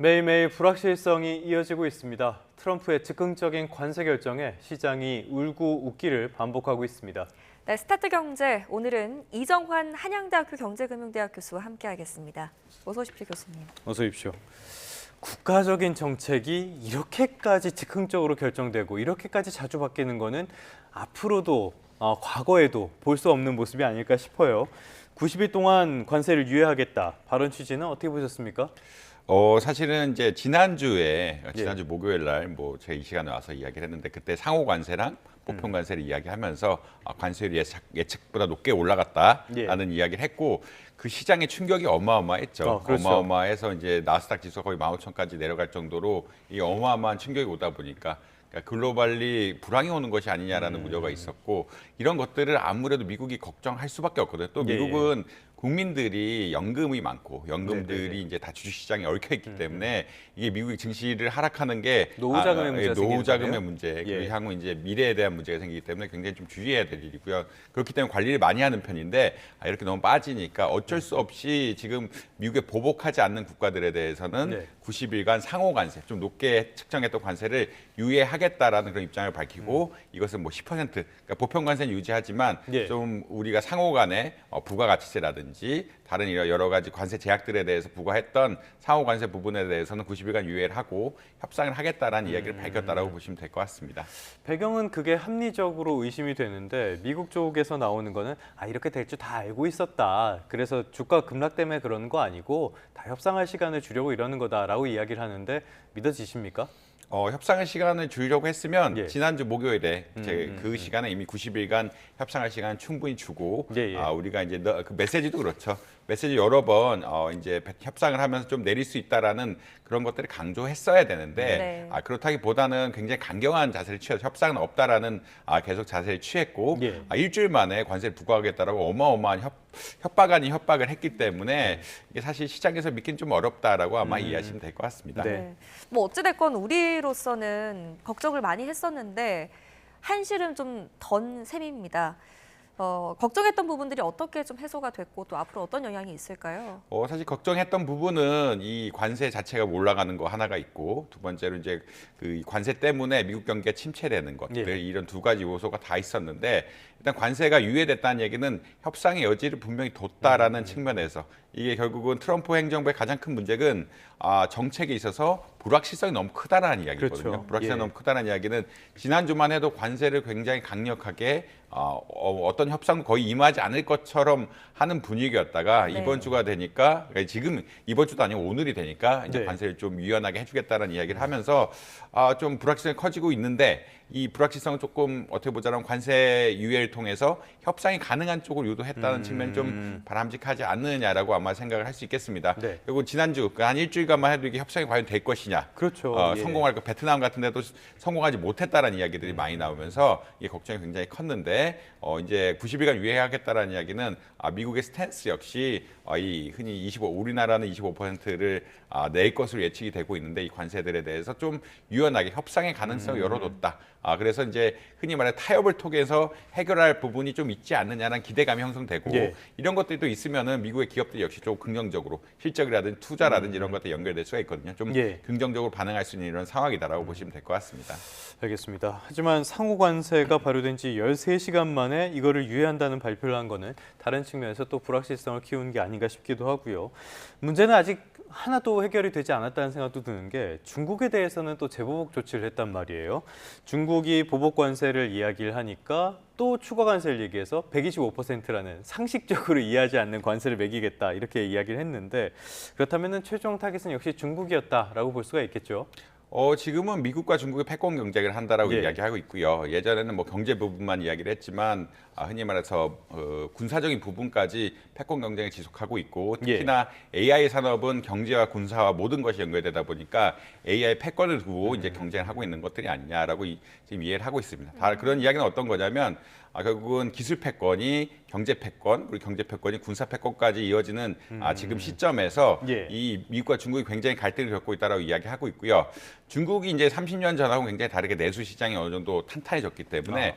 매일매일 불확실성이 이어지고 있습니다. 트럼프의 즉흥적인 관세 결정에 시장이 울고 웃기를 반복하고 있습니다. 네, 스타트 경제 오늘은 이정환 한양대학교 경제금융대학 교수와 함께하겠습니다. 어서 오십시오, 교수님. 어서 오십시오. 국가적인 정책이 이렇게까지 즉흥적으로 결정되고 이렇게까지 자주 바뀌는 거는 앞으로도 과거에도 볼 수 없는 모습이 아닐까 싶어요. 90일 동안 관세를 유예하겠다. 발언 취지는 어떻게 보셨습니까? 사실은 이제 지난주 목요일 날 제가 이 시간에 와서 이야기를 했는데 그때 상호 관세랑 보편 관세를 이야기하면서 관세율이 예측보다 높게 올라갔다라는 이야기를 했고 그 시장의 충격이 어마어마했죠. 그렇죠. 어마어마해서 이제 나스닥 지수가 거의 15,000까지 내려갈 정도로 이 어마어마한 충격이 오다 보니까 그러니까 글로벌리 불황이 오는 것이 아니냐라는 우려가 있었고 이런 것들을 아무래도 미국이 걱정할 수밖에 없거든요. 또 미국은 국민들이 연금이 많고 연금들이 이제 다 주식시장에 얽혀 있기 때문에 이게 미국의 증시를 하락하는 게 노후자금의 문제, 그리고 향후 이제 미래에 대한 문제가 생기기 때문에 굉장히 좀 주의해야 될 일이고요. 그렇기 때문에 관리를 많이 하는 편인데 이렇게 너무 빠지니까 어쩔 수 없이 지금 미국에 보복하지 않는 국가들에 대해서는 90일간 상호 관세, 좀 높게 측정했던 관세를 유예하겠다라는 그런 입장을 밝히고 이것은 10%, 그러니까 보편 관세는 유지하지만 좀 우리가 상호 간의 부가가치세라든지 다른 여러 가지 관세 제약들에 대해서 부과했던 상호 관세 부분에 대해서는 90일간 유예를 하고 협상을 하겠다라는 이야기를 밝혔다라고 보시면 될 것 같습니다. 배경은 그게 합리적으로 의심이 되는데 미국 쪽에서 나오는 거는 이렇게 될 줄 다 알고 있었다. 그래서 주가 급락 때문에 그러는 거 아니고 다 협상할 시간을 주려고 이러는 거다라고 이야기를 하는데 믿어지십니까? 협상의 시간을 주려고 했으면 지난주 목요일에 그 시간에 이미 90일간 협상할 시간을 충분히 주고 우리가 이제 그 메시지도 그렇죠. 메시지 여러 번 이제 협상을 하면서 좀 내릴 수 있다라는 그런 것들을 강조했어야 되는데 그렇다기보다는 굉장히 강경한 자세를 취해서 협상은 없다라는 계속 자세를 취했고 일주일 만에 관세를 부과하겠다라고 어마어마한 협박 아닌 협박을 했기 때문에 이게 사실 시장에서 믿긴 좀 어렵다라고 아마 이해하시면 될 것 같습니다. 뭐 어찌됐건 우리로서는 걱정을 많이 했었는데 한실은 좀 던 셈입니다. 걱정했던 부분들이 어떻게 좀 해소가 됐고 또 앞으로 어떤 영향이 있을까요? 사실 걱정했던 부분은 이 관세 자체가 올라가는 거 하나가 있고 두 번째로 이제 그 관세 때문에 미국 경기가 침체되는 것들 이런 두 가지 요소가 다 있었는데 일단 관세가 유예됐다는 얘기는 협상의 여지를 분명히 뒀다라는 측면에서 이게 결국은 트럼프 행정부의 가장 큰 문제는 정책에 있어서 불확실성이 너무 크다라는 이야기거든요. 불확실성이 너무 크다는 이야기는 지난주만 해도 관세를 굉장히 강력하게 어떤 협상도 거의 임하지 않을 것처럼 하는 분위기였다가 이번 주가 되니까 지금 이번 주도 아니고 오늘이 되니까 이제 관세를 좀 유연하게 해주겠다는 이야기를 하면서 좀 불확실성이 커지고 있는데 이 불확실성은 조금 어떻게 보자면 관세 유예를 통해서 협상이 가능한 쪽으로 유도했다는 측면이 좀 바람직하지 않느냐라고 아마 생각을 할 수 있겠습니다. 그리고 지난주 한 일주일간만 해도 이게 협상이 과연 될 것이냐, 성공할 거 베트남 같은 데도 성공하지 못했다라는 이야기들이 많이 나오면서 이게 걱정이 굉장히 컸는데 이제 90일간 유예하겠다라는 이야기는 미국의 스탠스 역시 이 흔히 우리나라는 25%를 낼 것으로 예측이 되고 있는데 이 관세들에 대해서 좀 유연하게 협상의 가능성을 열어뒀다. 그래서 이제 흔히 말해 타협을 통해서 해결할 부분이 좀 있지 않느냐는 기대감이 형성되고 이런 것들이 또 있으면은 미국의 기업들이 역시 좀 긍정적으로 실적이라든지 투자라든지 이런 것들 연결될 수가 있거든요. 좀 긍정적으로 반응할 수 있는 이런 상황이다라고 보시면 될 것 같습니다. 알겠습니다. 하지만 상호 관세가 발효된 지 13시간 만에 이거를 유예한다는 발표를 한 거는 다른 측면에서 또 불확실성을 키우는 게 아닌가 싶기도 하고요. 문제는 아직 하나도 해결이 되지 않았다는 생각도 드는 게 중국에 대해서는 또 재보복 조치를 했단 말이에요. 중국이 보복 관세를 이야기를 하니까 또 추가 관세를 얘기해서 125%라는 상식적으로 이해하지 않는 관세를 매기겠다 이렇게 이야기를 했는데 그렇다면 최종 타깃은 역시 중국이었다라고 볼 수가 있겠죠. 지금은 미국과 중국의 패권 경쟁을 한다라고 이야기하고 있고요. 예전에는 경제 부분만 이야기를 했지만 흔히 말해서 군사적인 부분까지 패권 경쟁을 지속하고 있고 특히나 AI 산업은 경제와 군사와 모든 것이 연결되다 보니까 AI 패권을 두고 이제 경쟁을 하고 있는 것들이 아니냐라고 지금 이해를 하고 있습니다. 그런 이야기는 어떤 거냐면 결국은 기술 패권이 경제 패권, 그리고 경제 패권이 군사 패권까지 이어지는 지금 시점에서 예. 이 미국과 중국이 굉장히 갈등을 겪고 있다라고 이야기하고 있고요. 중국이 이제 30년 전하고 굉장히 다르게 내수 시장이 어느 정도 탄탄해졌기 때문에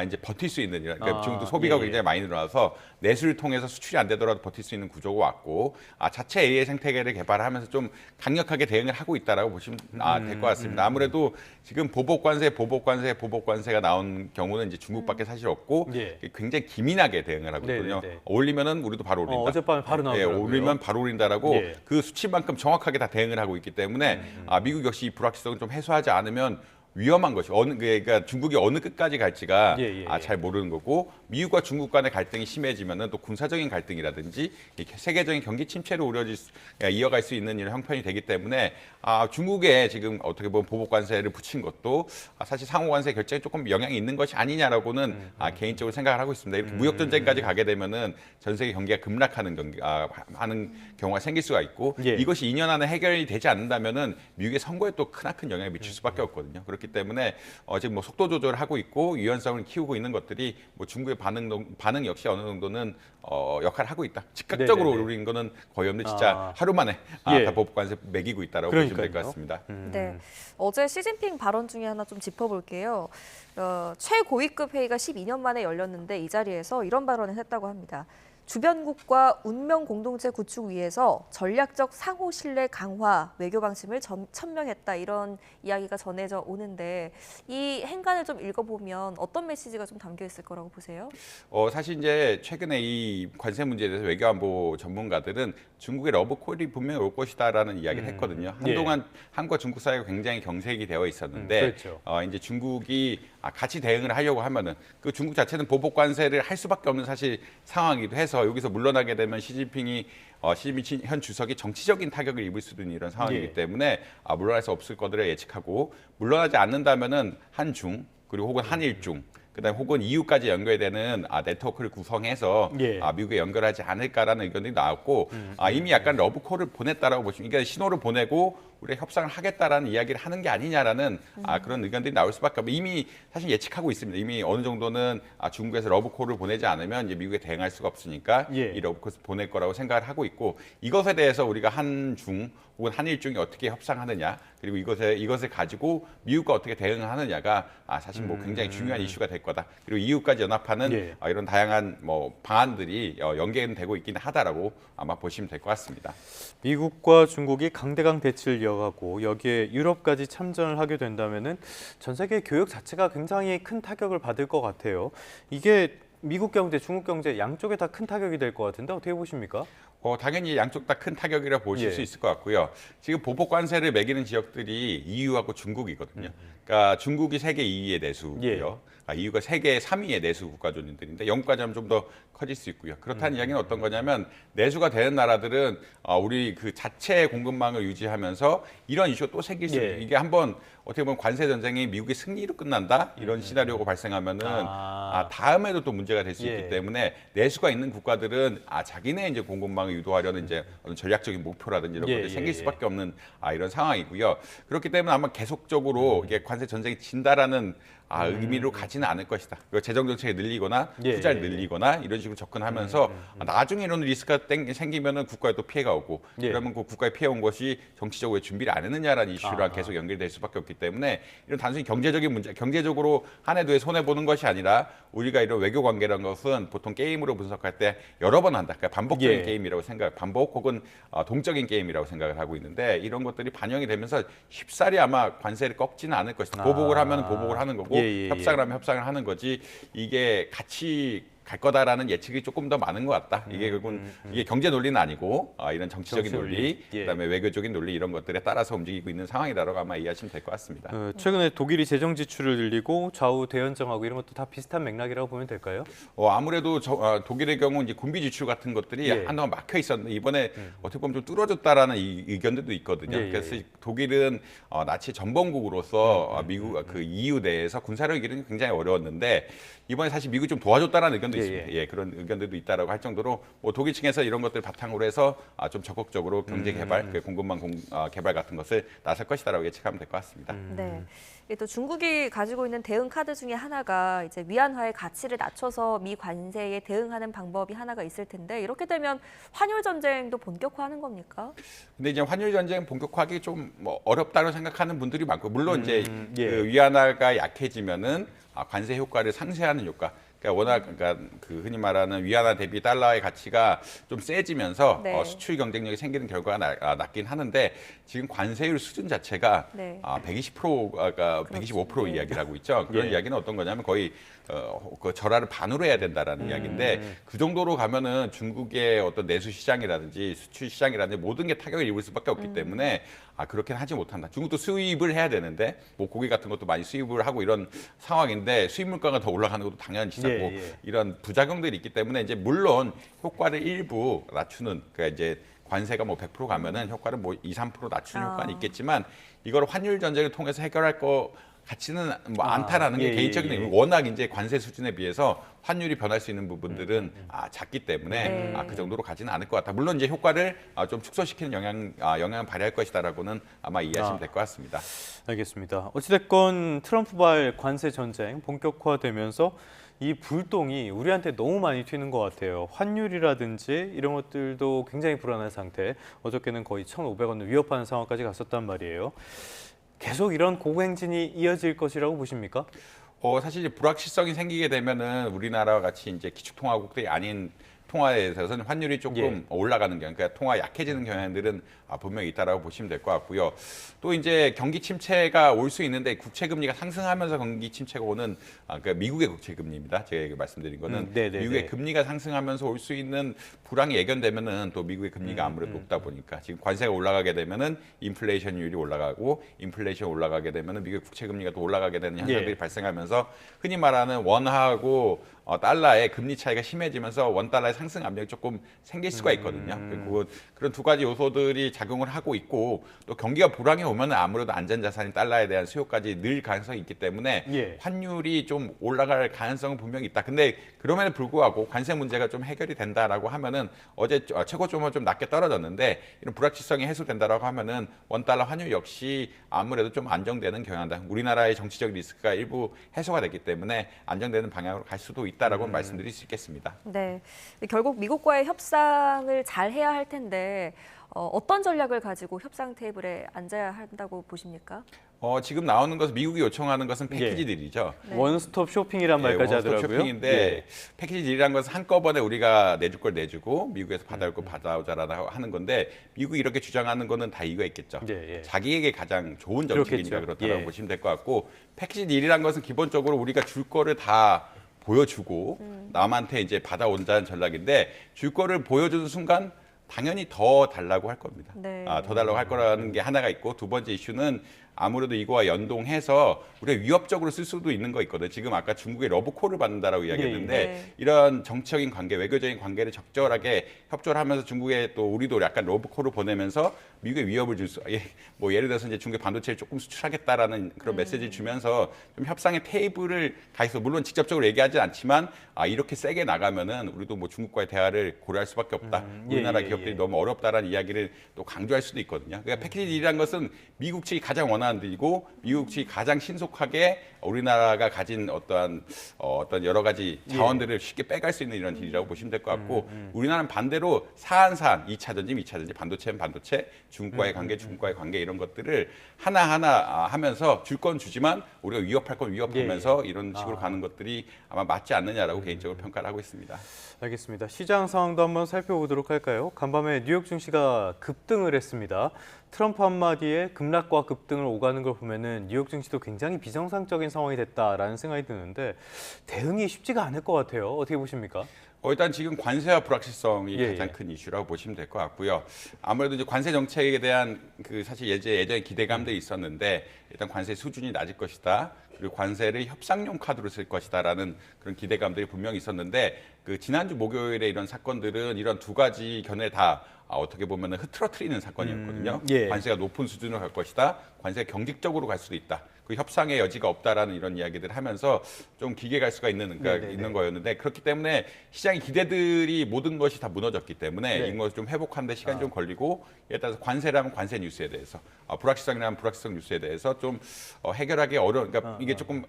이제 버틸 수 있는 그러니까 중국도 소비가 예. 굉장히 많이 늘어나서 내수를 통해서 수출이 안 되더라도 버틸 수 있는 구조가 왔고 자체 AI 생태계를 개발하면서 좀 강력하게 대응을 하고 있다라고 보시면 될 것 같습니다. 아무래도 지금 보복관세가 나온 경우는 이제 중국밖에 사실 없고 예. 굉장히 기민하게 대응을 하고 있거든요. 네네네. 올리면은 우리도 바로 올린다. 어젯밤에 바로 예, 나오더라고요. 올리면 바로 올린다라고 예. 그 수치만큼 정확하게 다 대응을 하고 있기 때문에 미국 역시 이 불확실성을 좀 해소하지 않으면 위험한 것이 그러니까 중국이 어느 끝까지 갈지가 잘 모르는 거고 미국과 중국 간의 갈등이 심해지면은 또 군사적인 갈등이라든지 세계적인 경기 침체로 이어갈 수 있는 이런 형편이 되기 때문에 중국에 지금 어떻게 보면 보복 관세를 붙인 것도 사실 상호 관세 결정에 조금 영향이 있는 것이 아니냐라고는 개인적으로 생각을 하고 있습니다. 이렇게 무역 전쟁까지 가게 되면은 전 세계 경기가 급락하는 하는 경우가 생길 수가 있고 이것이 2년 안에 해결이 되지 않는다면은 미국의 선거에 또 크나큰 영향을 미칠 수밖에 없거든요. 그렇기 때문에 지금 뭐 속도 조절을 하고 있고 유연성을 키우고 있는 것들이 뭐 중국의 반응 역시 어느 정도는 역할을 하고 있다. 즉각적으로 오르는 거는 거의 없는데 진짜 하루 만에 다 보복 관세 매기고 있다라고 보시면 될 것 같습니다. 네, 어제 시진핑 발언 중에 하나 좀 짚어볼게요. 최고위급 회의가 12년 만에 열렸는데 이 자리에서 이런 발언을 했다고 합니다. 주변국과 운명 공동체 구축 위해서 전략적 상호 신뢰 강화 외교 방침을 천명했다 이런 이야기가 전해져 오는데 이 행간을 좀 읽어보면 어떤 메시지가 좀 담겨 있을 거라고 보세요? 사실 이제 최근에 이 관세 문제에 대해서 외교안보 전문가들은 중국의 러브콜이 분명히 올 것이다라는 이야기를 했거든요. 한동안 한국과 중국 사이가 굉장히 경색이 되어 있었는데 그렇죠. 이제 중국이 같이 대응을 하려고 하면은 그 중국 자체는 보복 관세를 할 수밖에 없는 사실 상황이기도 해서 여기서 물러나게 되면 시진핑 현 주석이 정치적인 타격을 입을 수도 있는 이런 상황이기 때문에 물러날 수 없을 거를 예측하고 물러나지 않는다면은 한중 그리고 혹은 한일중 그다음에 혹은 EU까지 연결되는 네트워크를 구성해서 미국에 연결하지 않을까라는 의견이 나왔고 이미 약간 러브콜을 보냈다라고 보시면 이게 신호를 보내고 우리가 협상을 하겠다라는 이야기를 하는 게 아니냐라는 그런 의견들이 나올 수밖에 없고 이미 사실 예측하고 있습니다. 이미 어느 정도는 중국에서 러브콜을 보내지 않으면 이제 미국에 대응할 수가 없으니까 이 러브콜을 보낼 거라고 생각을 하고 있고 이것에 대해서 우리가 한중 혹은 한일중이 어떻게 협상하느냐 그리고 이것을 가지고 미국과 어떻게 대응하느냐가 사실 뭐 굉장히 중요한 이슈가 될 거다. 그리고 EU까지 연합하는 이런 다양한 뭐 방안들이 연계되고 있긴 하다라고 아마 보시면 될 것 같습니다. 미국과 중국이 강대강 대치를 이어가고 여기에 유럽까지 참전을 하게 된다면은 전 세계 교역 자체가 굉장히 큰 타격을 받을 것 같아요. 이게 미국 경제, 중국 경제 양쪽에 다 큰 타격이 될 것 같은데 어떻게 보십니까? 당연히 양쪽 다 큰 타격이라 보실 수 있을 것 같고요. 지금 보복 관세를 매기는 지역들이 EU하고 중국이거든요. 그러니까 중국이 세계 2위의 내수고요. EU가 세계 3위의 내수 국가존들인데 영국까지 하면 좀 더 커질 수 있고요. 그렇다는 이야기는 어떤 거냐면 내수가 되는 나라들은 우리 그 자체 공급망을 유지하면서 이런 이슈가 또 생길 수 있어요. 이게 한번 어떻게 보면 관세 전쟁이 미국의 승리로 끝난다 이런 시나리오가 발생하면은 다음에도 또 문제가 될 수 있기 때문에 내수가 있는 국가들은 자기네 이제 공급망을 유도하려는 이제 어떤 전략적인 목표라든지 이런 것들이 생길 수밖에 없는 이런 상황이고요. 그렇기 때문에 아마 계속적으로 이게 관세 전쟁이 진다라는 의미로 가지는 않을 것이다. 재정 정책을 늘리거나 투자를 늘리거나 이런 식으로 접근하면서 나중에 이런 리스크가 생기면은 국가에 또 피해가 오고 그러면 그 국가에 피해 온 것이 정치적으로 준비를 안 했느냐라는 이슈랑 계속 연결될 수밖에 없기 때문에 이런 단순히 경제적인 문제, 경제적으로 한 해도에 손해 보는 것이 아니라 우리가 이런 외교 관계라는 것은 보통 게임으로 분석할 때 여러 번 한다. 그러니까 반복적인 게임이라고 반복 혹은 동적인 게임이라고 생각을 하고 있는데 이런 것들이 반영이 되면서 쉽사리 아마 관세를 꺾지는 않을 것이다. 보복을 하면 보복을 하는 거고 협상을 하면 협상을 하는 거지 이게 같이 갈 거다라는 예측이 조금 더 많은 것 같다. 이게 결국은 이게 경제 논리는 아니고 이런 정치적인 논리, 그다음에 외교적인 논리 이런 것들에 따라서 움직이고 있는 상황이다라고 아마 이해하시면 될 것 같습니다. 최근에 독일이 재정 지출을 늘리고 좌우 대연정하고 이런 것도 다 비슷한 맥락이라고 보면 될까요? 아무래도 독일의 경우 이제 군비 지출 같은 것들이 한동안 막혀 있었는데 이번에 어떻게 보면 좀 뚫어졌다라는 의견들도 있거든요. 그래서 독일은 나치 전범국으로서 미국 그 EU 내에서 군사력을 기르는 게 굉장히 어려웠는데 이번에 사실 미국이 좀 도와줬다는 의견도 의견도 예, 있습니다. 예. 예, 그런 의견들도 있다라고 할 정도로 뭐 독일 측에서 이런 것들 바탕으로 해서 좀 적극적으로 경제 개발, 공급망 개발 같은 것을 나설 것이다라고 예측하면 될 것 같습니다. 네. 이게 또 중국이 가지고 있는 대응 카드 중에 하나가 이제 위안화의 가치를 낮춰서 미 관세에 대응하는 방법이 하나가 있을 텐데 이렇게 되면 환율 전쟁도 본격화하는 겁니까? 근데 이제 환율 전쟁 본격화하기 좀 뭐 어렵다고 생각하는 분들이 많고 물론 이제 예. 그 위안화가 약해지면은 관세 효과를 상쇄하는 효과. 그러니까 워낙 그러니까 그 흔히 말하는 위안화 대비 달러의 가치가 좀 세지면서 네. 수출 경쟁력이 생기는 결과가 낮긴 하는데 지금 관세율 수준 자체가 네. 120%가 125% 네. 이야기를 하고 있죠. 그런 예. 이야기는 어떤 거냐면 거의 그 절하를 반으로 해야 된다라는 이야기인데 그 정도로 가면은 중국의 어떤 내수 시장이라든지 수출 시장이라든지 모든 게 타격을 입을 수밖에 없기 때문에 그렇게는 하지 못한다. 중국도 수입을 해야 되는데 뭐 고기 같은 것도 많이 수입을 하고 이런 상황인데 수입 물가가 더 올라가는 것도 당연시하고 예. 이런 부작용들이 있기 때문에 이제 물론 효과를 일부 낮추는 그러니까 이제 관세가 뭐 100% 가면은 효과를 뭐 2, 3% 낮추는 효과는 있겠지만 이걸 환율 전쟁을 통해서 해결할 거 같지는 뭐 않다라는 게 개인적인 의견. 워낙 이제 관세 수준에 비해서 환율이 변할 수 있는 부분들은 작기 때문에 네. 그 정도로 가지는 않을 것 같다. 물론 이제 효과를 좀 축소시키는 영향을 발휘할 것이다라고는 아마 이해하시면 될 것 같습니다. 알겠습니다. 어찌됐건 트럼프발 관세 전쟁 본격화되면서 이 불똥이 우리한테 너무 많이 튀는 것 같아요. 환율이라든지 이런 것들도 굉장히 불안한 상태. 어저께는 거의 1,500원을 위협하는 상황까지 갔었단 말이에요. 계속 이런 고행진이 이어질 것이라고 보십니까? 사실 이제 불확실성이 생기게 되면은 우리나라와 같이 이제 기축통화국들이 아닌 통화에 있어서는 환율이 조금 올라가는 경향, 그러니까 통화 약해지는 경향들은 분명히 있다라고 보시면 될 것 같고요. 또 이제 경기 침체가 올 수 있는데 국채 금리가 상승하면서 경기 침체가 오는 그러니까 미국의 국채 금리입니다. 제가 말씀드린 거는 미국의 금리가 상승하면서 올 수 있는 불황이 예견되면은 또 미국의 금리가 아무래도 높다 보니까 지금 관세가 올라가게 되면은 인플레이션율이 올라가고 인플레이션 올라가게 되면은 미국 국채 금리가 또 올라가게 되는 현상들이 발생하면서 흔히 말하는 원하고 달러의 금리 차이가 심해지면서 원 달러의 상승 압력이 조금 생길 수가 있거든요. 그리고 그런 두 가지 요소들이 작용을 하고 있고 또 경기가 불황이 오면 아무래도 안전자산인 달러에 대한 수요까지 늘 가능성이 있기 때문에 환율이 좀 올라갈 가능성은 분명히 있다. 근데 그럼에도 불구하고 관세 문제가 좀 해결이 된다라고 하면은 어제 최고점은 좀 낮게 떨어졌는데 이런 불확실성이 해소된다라고 하면은 원 달러 환율 역시 아무래도 좀 안정되는 경향이다. 우리나라의 정치적 리스크가 일부 해소가 됐기 때문에 안정되는 방향으로 갈 수도 있다라고 말씀드릴 수 있겠습니다. 네, 결국 미국과의 협상을 잘 해야 할 텐데 어떤 전략을 가지고 협상 테이블에 앉아야 한다고 보십니까? 지금 나오는 것은 미국이 요청하는 것은 패키지들이죠. 네. 원스톱 쇼핑이란 말까지 원스톱 하더라고요. 쇼핑인데 패키지 딜이라는 것은 한꺼번에 우리가 내줄 걸 내주고 미국에서 받아올 걸 받아오자라고 하는 건데 미국이 이렇게 주장하는 거는 다 이유가 있겠죠. 자기에게 가장 좋은 정책이니까 그렇다고 보시면 될 것 같고 패키지 딜이라는 것은 기본적으로 우리가 줄 거를 다 보여주고 남한테 이제 받아온다는 전략인데 줄 거를 보여주는 순간 당연히 더 달라고 할 겁니다. 더 달라고 할 거라는 게 하나가 있고 두 번째 이슈는 아무래도 이거와 연동해서 우리가 위협적으로 쓸 수도 있는 거 있거든요. 지금 아까 중국의 러브콜을 받는다라고 이야기했는데 이런 정치적인 관계, 외교적인 관계를 적절하게 협조를 하면서 중국에 또 우리도 약간 러브콜을 보내면서 미국에 위협을 줄 수, 뭐 예를 들어서 이제 중국의 반도체를 조금 수출하겠다라는 그런 메시지를 주면서 좀 협상의 테이블을 가서 물론 직접적으로 얘기하지 않지만 이렇게 세게 나가면은 우리도 뭐 중국과의 대화를 고려할 수밖에 없다. 우리나라 기업들이 너무 어렵다라는 이야기를 또 강조할 수도 있거든요. 그러니까 패키지 딜이라는 것은 미국 측이 가장 원하는 딜이고 미국 측이 가장 신속하게 우리나라가 가진 어떤 여러 가지 자원들을 쉽게 빼갈 수 있는 이런 딜이라고 보시면 될 것 같고 우리나라는 반대로 사안 2차 전지, 2차 전지, 반도체는 반도체, 중국과의 관계, 중국과의 관계 이런 것들을 하나하나 하면서 줄 건 주지만 우리가 위협할 건 위협하면서 이런 식으로 가는 것들이 아마 맞지 않느냐라고 개인적으로 평가를 하고 있습니다. 알겠습니다. 시장 상황도 한번 살펴보도록 할까요? 간밤에 뉴욕 증시가 급등을 했습니다. 트럼프 한마디에 급락과 급등을 오가는 걸 보면은 뉴욕 증시도 굉장히 비정상적인 상황이 됐다라는 생각이 드는데 대응이 쉽지가 않을 것 같아요. 어떻게 보십니까? 일단 지금 관세와 불확실성이 가장 큰 이슈라고 보시면 될 것 같고요. 아무래도 이제 관세 정책에 대한 그 사실 예전에 기대감들이 있었는데 일단 관세 수준이 낮을 것이다. 그리고 관세를 협상용 카드로 쓸 것이다라는 그런 기대감들이 분명히 있었는데 그 지난주 목요일에 이런 사건들은 이런 두 가지 견해 다 어떻게 보면 흐트러트리는 사건이었거든요. 관세가 높은 수준으로 갈 것이다. 관세가 경직적으로 갈 수도 있다. 그 협상의 여지가 없다라는 이런 이야기들을 하면서 좀 길게 갈 수가 있는 거였는데 그렇기 때문에 시장의 기대들이 모든 것이 다 무너졌기 때문에 네. 이것을 좀 회복하는데 시간이 좀 걸리고 예를 따라서 관세라면 관세 뉴스에 대해서 불확실성이라면 불확실성 뉴스에 대해서 좀 해결하기 어려운 그러니까 이게 조금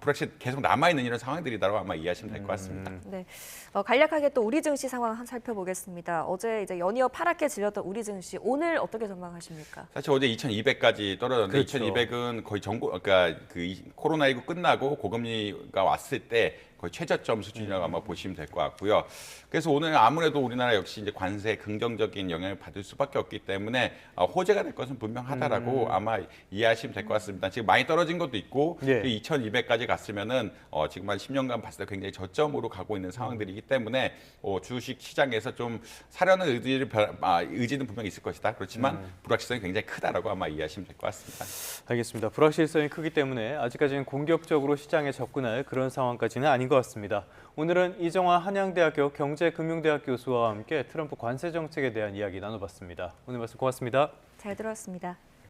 불확실 계속 남아 있는 이런 상황들이라고 아마 이해하시면 될 것 같습니다. 네, 간략하게 또 우리 증시 상황 한번 살펴보겠습니다. 어제 이제 연이어 파랗게 질렸던 우리 증시 오늘 어떻게 전망하십니까? 사실 어제 2,200까지 떨어졌는데 그렇죠. 2,200은 거의 그러니까 그 코로나19 끝나고 고금리가 왔을 때 거의 최저점 수준이라고 아마 보시면 될 것 같고요. 그래서 오늘 아무래도 우리나라 역시 이제 관세 긍정적인 영향을 받을 수밖에 없기 때문에 호재가 될 것은 분명하다라고 아마 이해하시면 될 것 같습니다. 지금 많이 떨어진 것도 있고 예. 2,200까지 갔으면은 지금 한 10년간 봤을 때 굉장히 저점으로 가고 있는 상황들이기 때문에 주식 시장에서 좀 사려는 의지는 분명히 있을 것이다. 그렇지만 불확실성이 굉장히 크다라고 아마 이해하시면 될 것 같습니다. 알겠습니다. 불확실성이 크기 때문에 아직까지는 공격적으로 시장에 접근할 그런 상황까지는 아닌 것 같습니다. 오늘은 이정화 한양대학교 경제금융대학 교수와 함께 트럼프 관세 정책에 대한 이야기 나눠봤습니다. 오늘 말씀 고맙습니다. 잘 들었습니다.